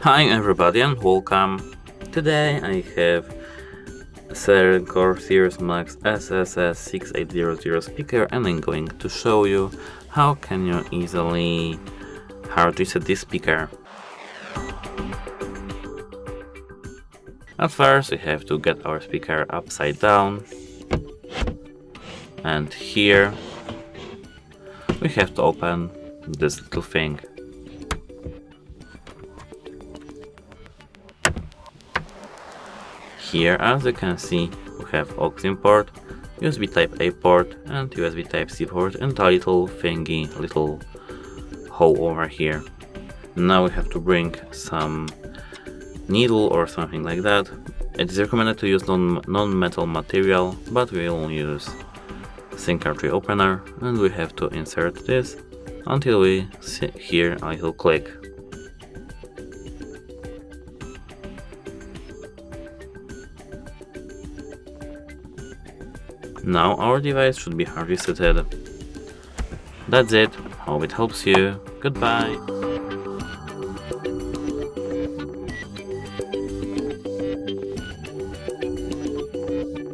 Hi everybody and welcome. Today I have SENCOR Sirius Max SSS 6800 speaker and I'm going to show you how can you easily hard reset this speaker. At first we have to get our speaker upside down, and here we have to open this little thing. Here, as you can see, we have aux port, USB type A port and USB type C port and a little thingy, little hole over here. Now we have to bring some needle or something like that. It is recommended to use non-metal material, but we will use SIM card tray opener, and we have to insert this until we hear a little click. Now our device should be hard resetted. That's it. Hope it helps you. Goodbye.